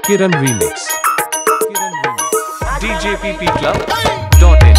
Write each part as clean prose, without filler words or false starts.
Kiran Remix. DJPPClub.in.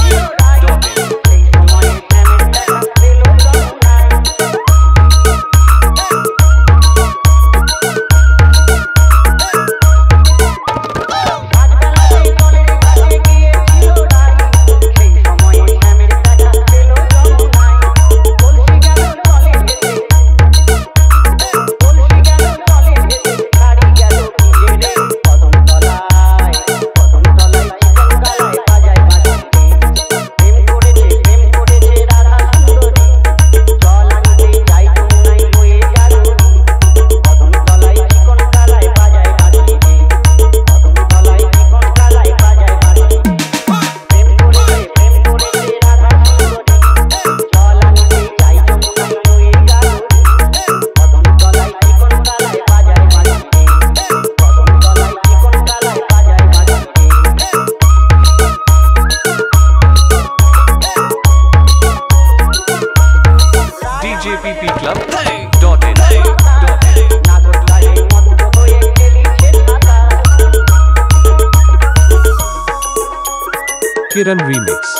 Kiran Remix.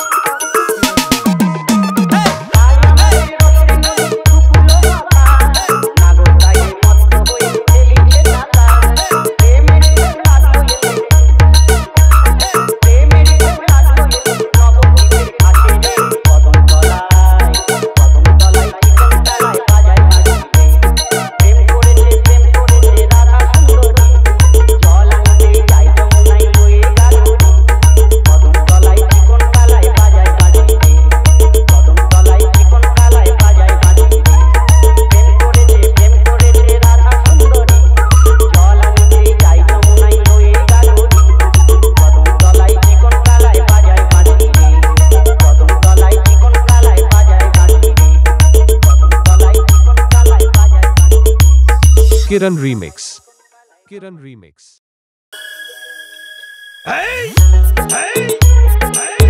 Kiran Remix. Kiran Remix. Hey! Hey! Hey!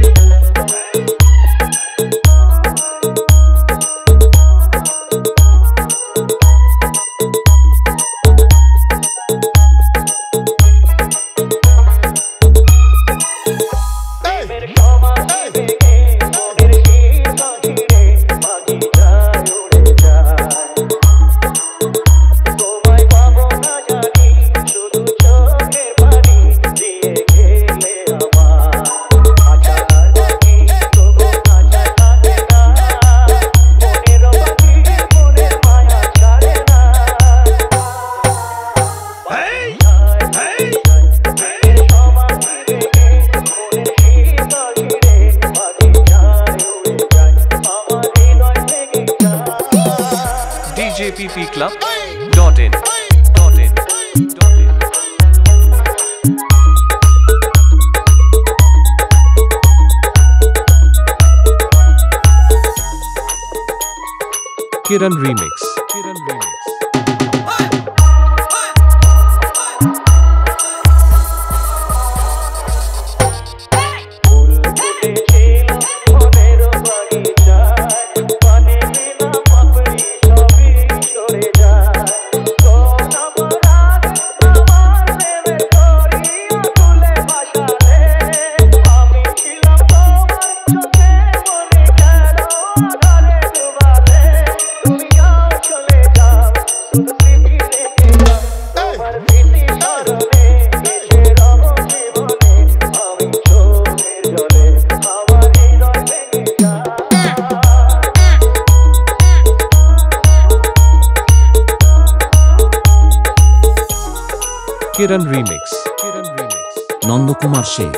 DJPPClub.in. Kiran Remix. Kiran Remix. Kiran Remix. Kiran Remix. Nandakumar Shea.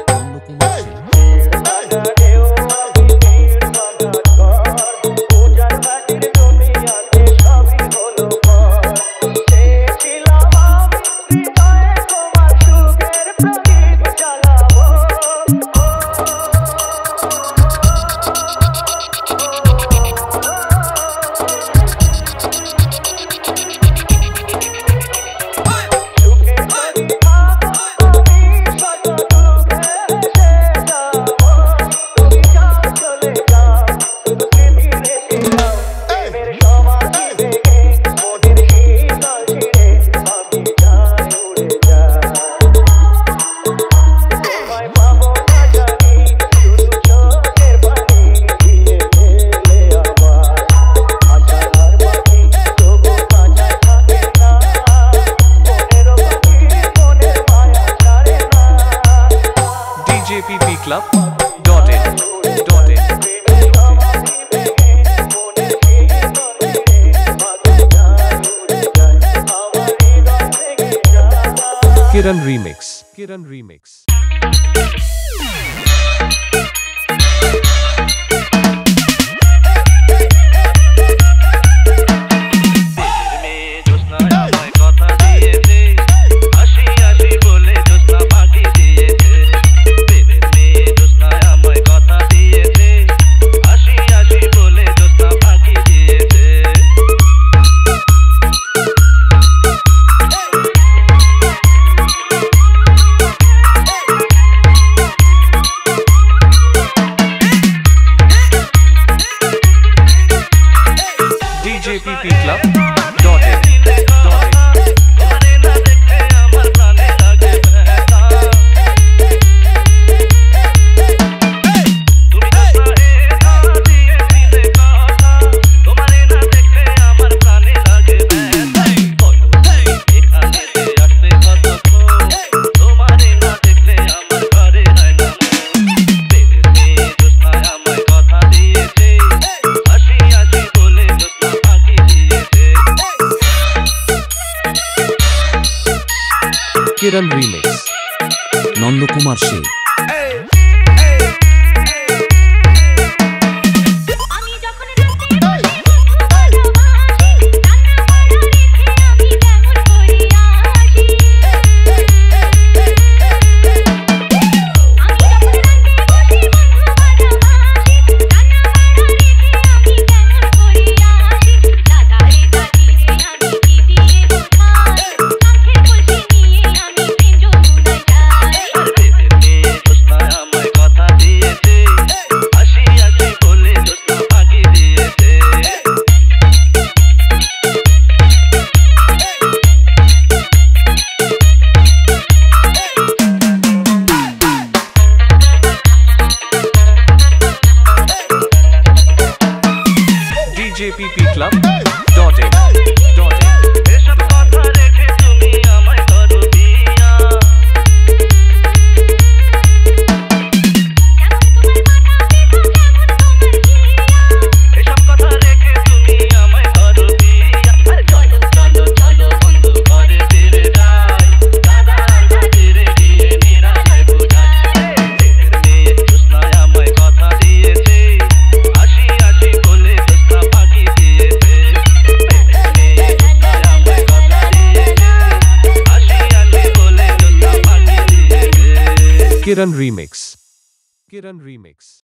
Kiran Remix. Kiran Remix. Kiran Remix. Nando Kumar Singh. DJPPClub.in. Kiran Remix. Kiran Remix.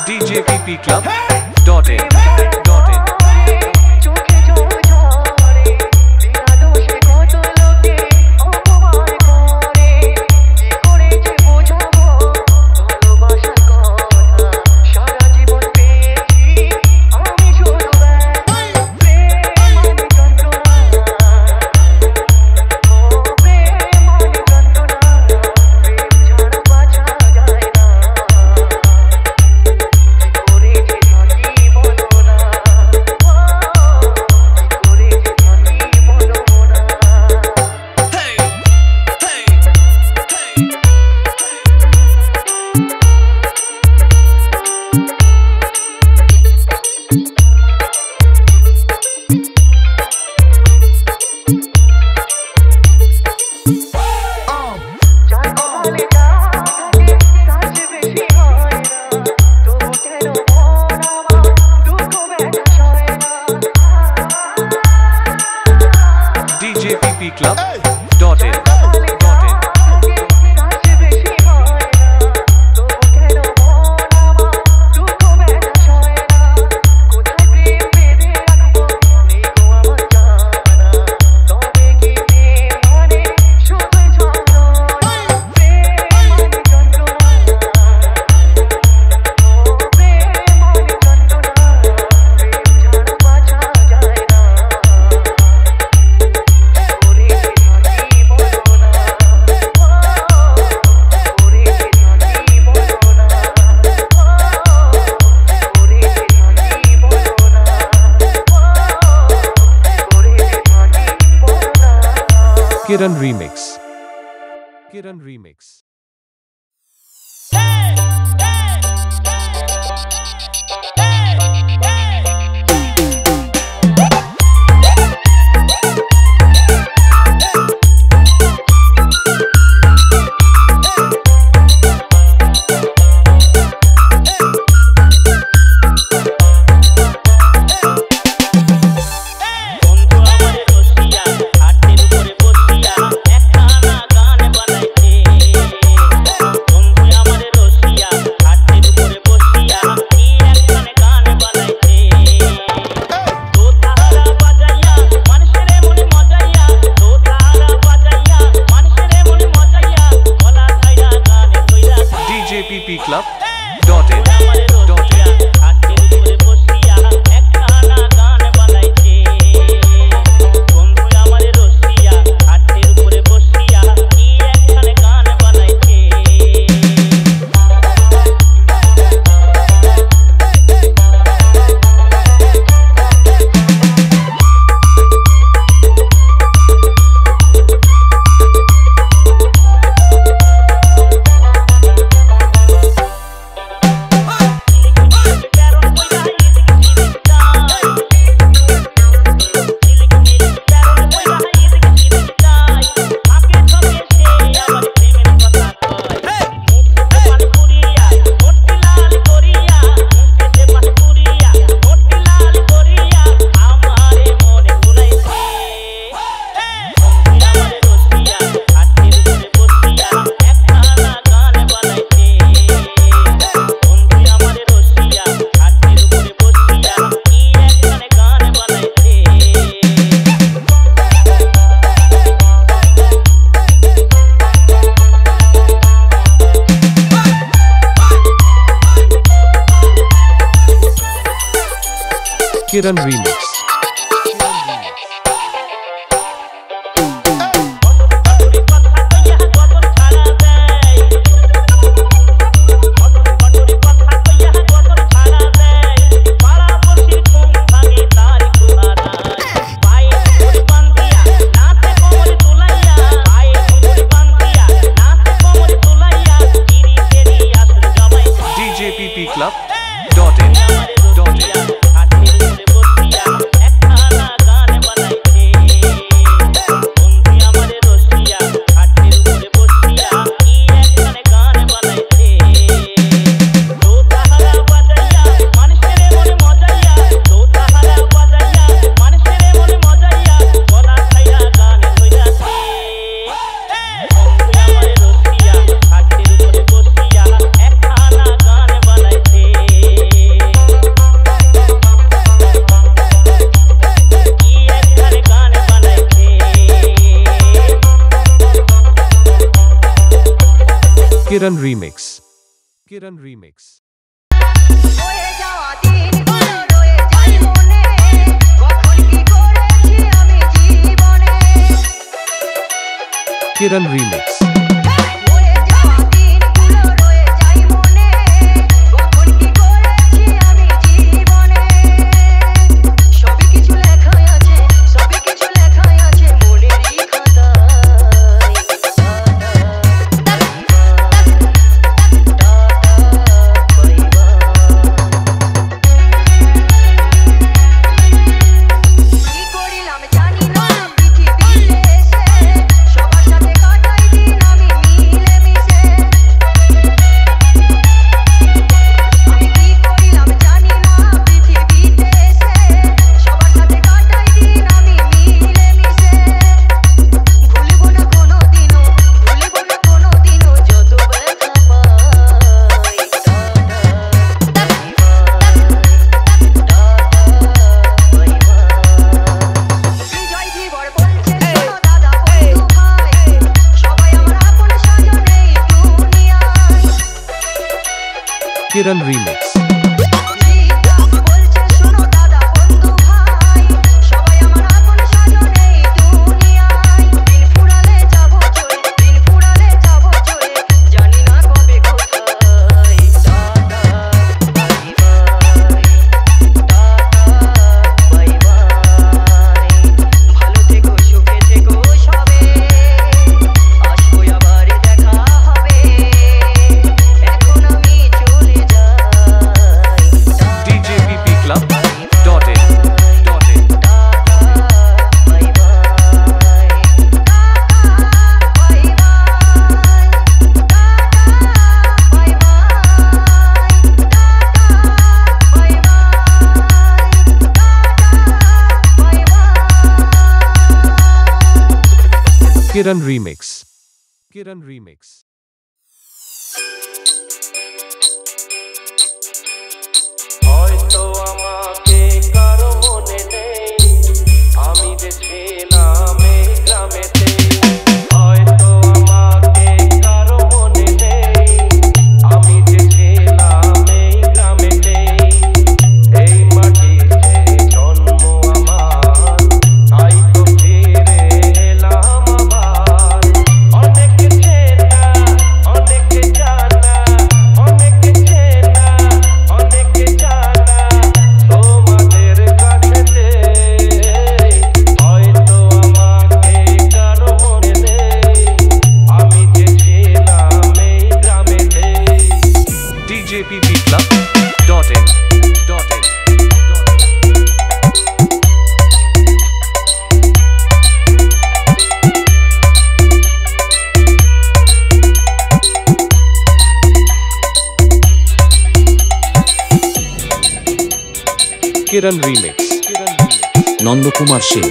DJPPClub.in. djppclub.in. Kiran Remix. Kiran Remix. djppclub.in. Kiran Remix. djppclub.in. Kiran Remix. Kiran Remix. Kiran Remix. সবার সাথে কাটাই Kiran Remix. Kiran Remix. Kiran Remix. djppclub.in. Kiran Remix. Nandakumar Singh.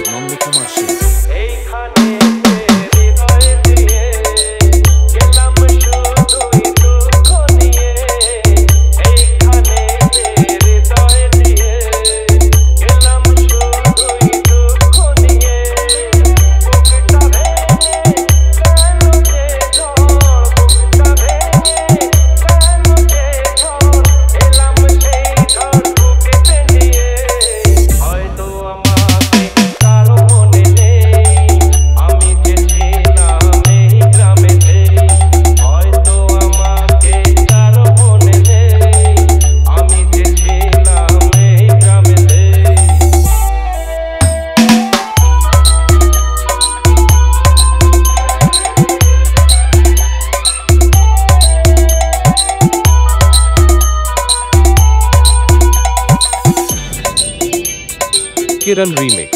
Kiran Remix.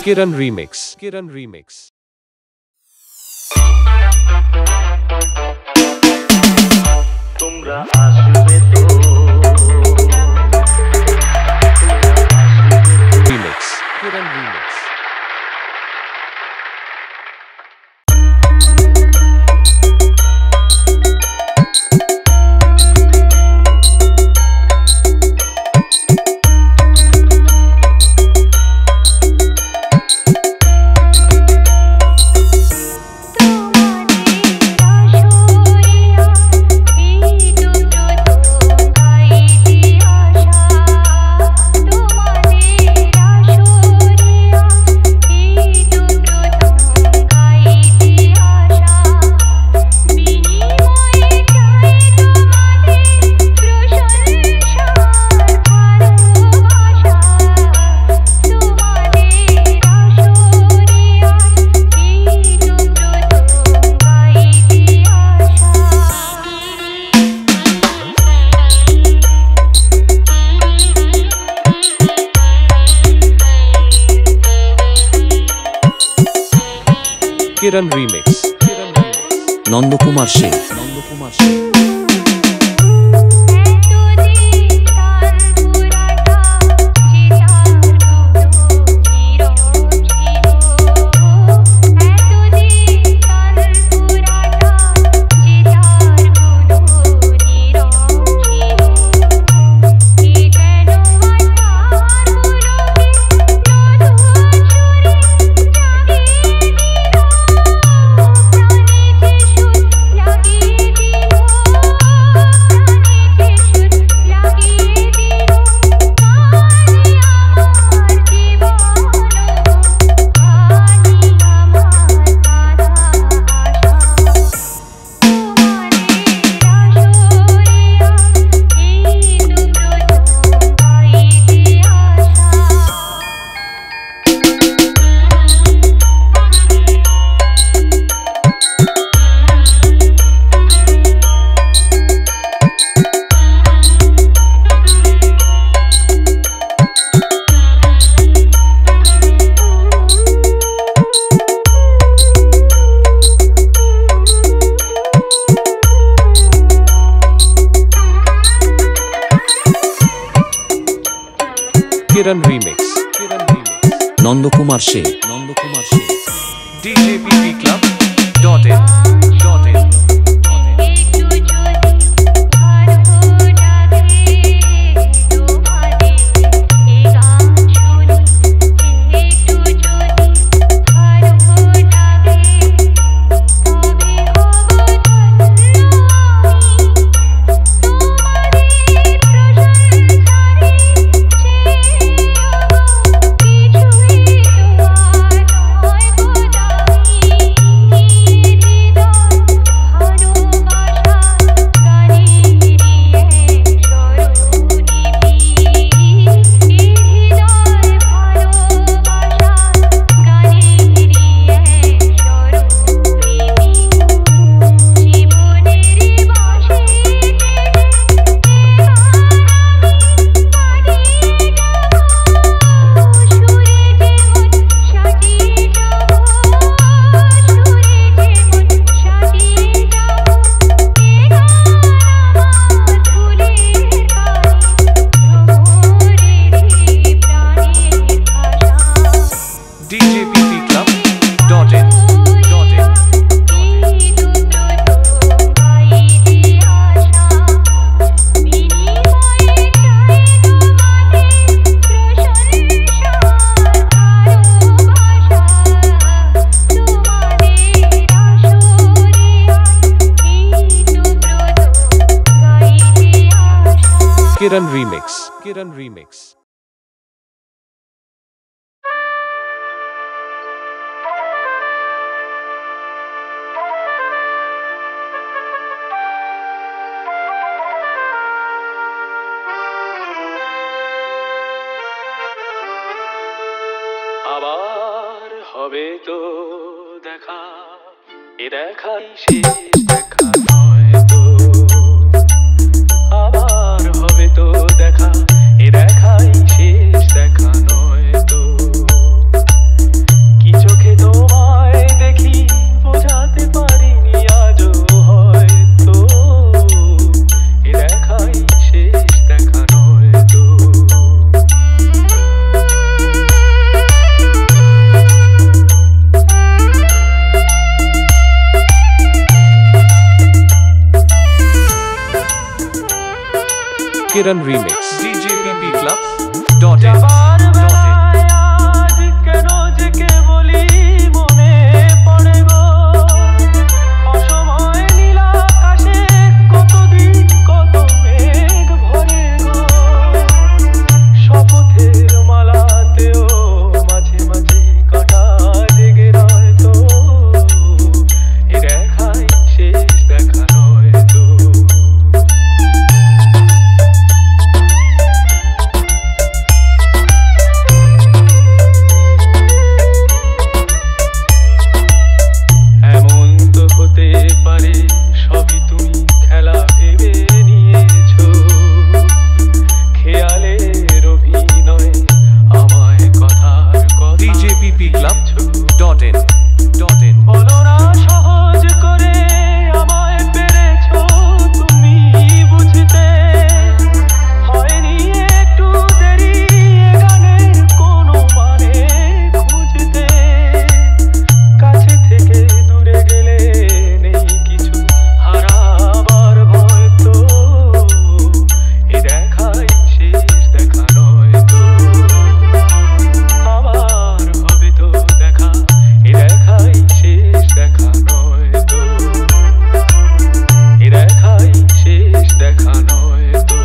Kiran Remix. Kiran Remix. তোমরা আসবে তো Remix. Kiran Remix. তোমাদের Kiran Remix. Kiran Remix. Nandakumar Sen Nandakumar Sen Kiran Remix. Kiran Remix. Nandakumar Sen Nandakumar Sen DJPPClub.in. DJPPClub.in. Kiran Remix. Kiran Remix. আবার হবে তো দেখা, এ দেখাই শেষ দেখা নয় তো। আবার হবে তো দেখা, এ দেখাই শেষ দেখা নয় তো। কি চোখে তোমায় দেখি বোঝাতে পারিনি আজও হয়তো, এ দেখাই শেষ দেখা নয় তো। Kiran Remix. DJPPClub.in. যাবার বেলায় আজ কেন যে কেবলই মনে পড়ে গো, অসময় নীল আকাশে কতদিন কত মেঘ ভরে গো। শপথের মালাতেও মাঝে মাঝে কাটা লেগে রয় তো, এ দেখাই শেষ দেখা নয় তো। DJPPClub.in. kiran.in বলো না সহজ করে আমায় পেরেছো তুমি বুঝতে হয়নি একটু দেরি এ গানের কোনো মানে খুঁজতে কাছে থেকে দূরে গেলে নেই কিছু হারাবার ভয় তো এ দেখাই শেষ দেখা নয় তো আবার হবে তো দেখা এ দেখাই শেষ দেখা নয় তো এ দেখাই শেষ দেখা নয় তো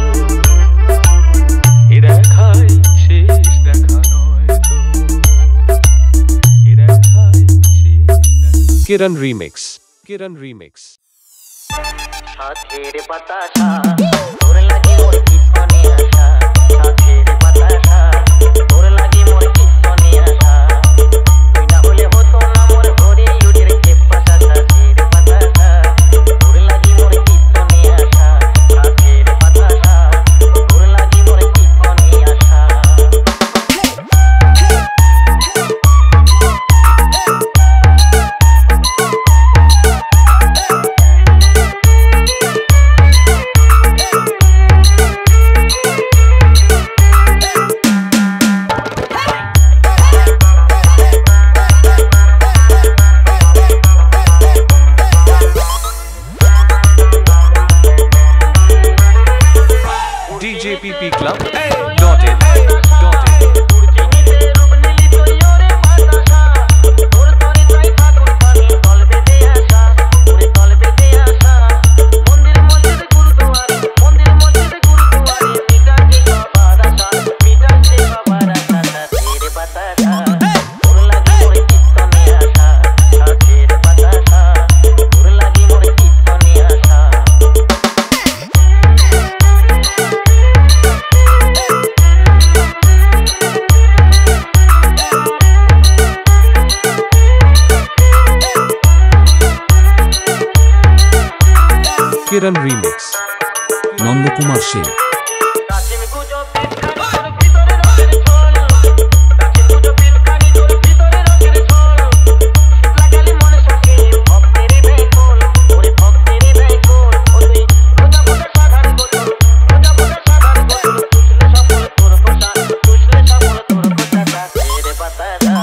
এ দেখাই শেষ দেখা নয় তো এ দেখাই শেষ দেখা Kiran Remix সাথের বাতাসা তোর লাগি মোর কিতনে আশা সাথের বাতাসা তোর লাগি মোর কিতনে আশা তুই না হলে হতো না মোর ঘরে লুটের চেপা সাথের বাতাসা তোর লাগি মোর কিতনে আশা সাথের বাতাসা তোর লাগি মোর কিতনে আশা DJPPClub.in Kiran Remix নন্দকুমার সে কাশিম গুজো পিটখানি তোর ভিতরে রসের ঝোল কাশিম গুজো পিটখানি তোর ভিতরে রসের ঝোল লাগালি মনে সখে ভক্তেরি বেকুল ওরে ভক্তেরি বেকুল ও তুই রোজা বলে সাধার গোটল রোজা বলে সাধার গোটল তুসলে সফল তোর কোষা সাথের বাতাসা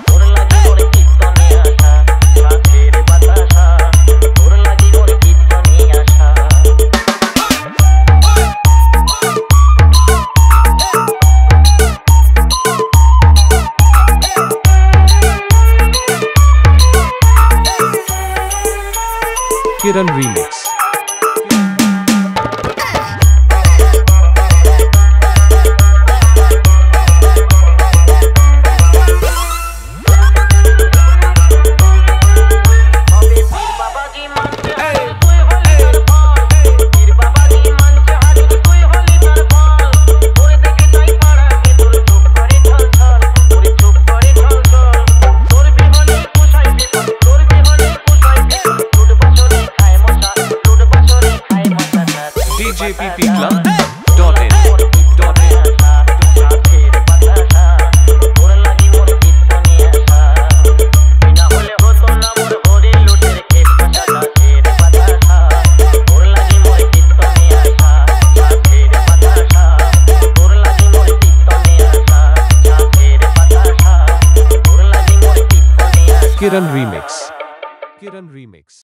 তোর লাগি মোর কিতনে আশা সাথের বাতাসা তোর লাগি মোর কিতনে আশা Kiran Remix বাবাজি মানছে হাজির তুই হলি তার ফল পীর বাবাজি মানছে হাজির তুই হলি তার ফল ওরে দেখে তাই পাড়াকে তোর চুপ করে ঢলঢল ওরে চুপ করে ঢলঢল তোর বিহনে কুশাই বিপদ তোর বিহনে কুশাই বিপদ লুট বাসরে খায় মশা DJPPClub.in Kiran Remix